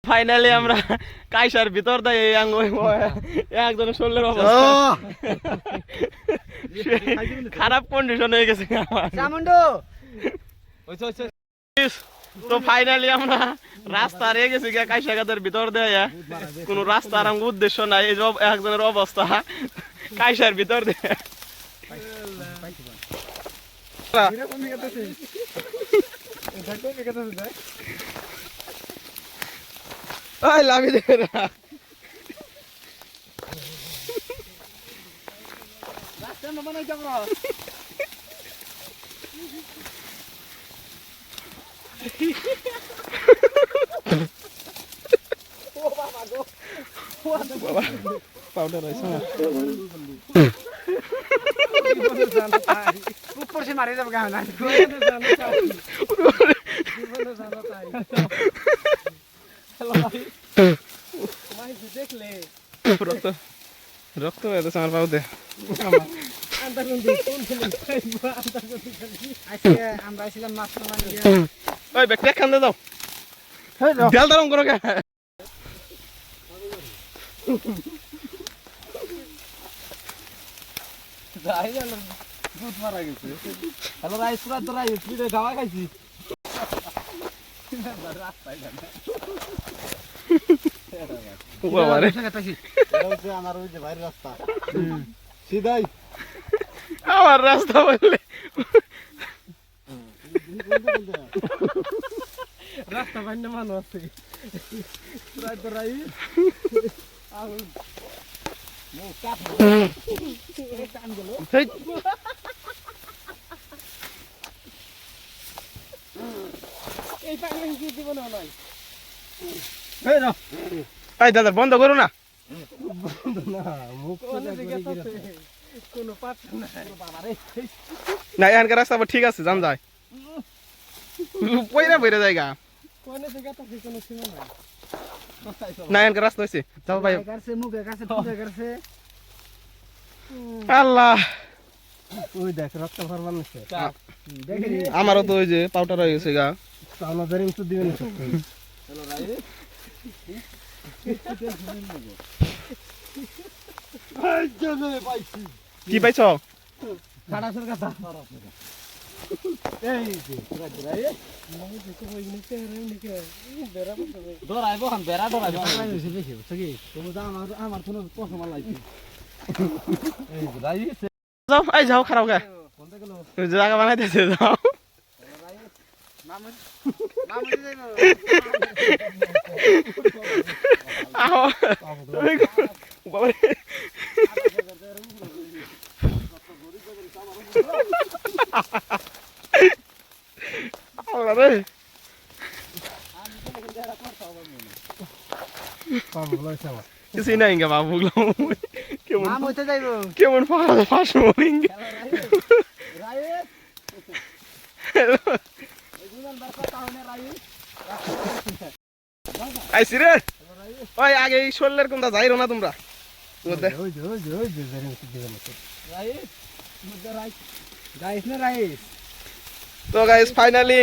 finally আমরা কাইসার ভিতর দেয় এই একজনের শরীরের অবস্থা খারাপ কন্ডিশন হয়ে গেছে তো ফাইনালি আমরা রাস্তা রে গেছি কাইসা গাদের ভিতর দেয় কোন রাস্তার উদ্দেশ্য নাই এই একজনের অবস্থা কাইসার ভিতর দেয় লাভি দেবে না পাউডার আছে না উপর সে মারি যাবে গায় না দেখলে রক্ত রক্ত এত আমার পাউতে আমরা ছিলাম মাত্র ওই ব্যাগটা খান দাও ডাল দারম করো কে দুধ মারা গেছে হ্যালো রাইস পুরা তো রাইস ভিডিও খাওয়া খাইছি আমার ওই যে বাইরের রাস্তা সিধাই আমার রাস্তা বললে রাস্তা বাইরে মানুষ আছে রাইস তো রাইস দাদা বন্ধ করো না না এখানকার রাস্তা ঠিক আছে জান যায় পয়রা পয়রা জায়গা না এখানকার রাস্তা হয়েছে যাও ভাই আল্লাহ ওই দেখ রক্ত ভরমান আমারও তো ওই যে পাউডার হয়ে গেছে গা আমাদের তো দিবেন কি পাইছ যাও খারাপ গে জায়গা বানাইতেছে যাও কিছুই নাই বাবু কেমন ফাঁসবো আইসি রে ওই আগে শরীরের কোনটা যাইরো না তোমরা তো গাইস ফাইনালি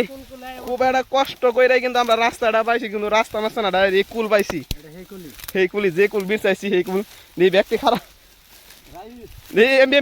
খুব একটা কষ্ট কইরাই কিন্তু আমরা রাস্তাটা পাইছি কিন্তু রাস্তা মাস্তা না ডাইরেক্ট কুল পাইছি সেই কুলি যে কুল বিছাইছি সেই কুল নি ব্যক্তি খারাপ নি এমবি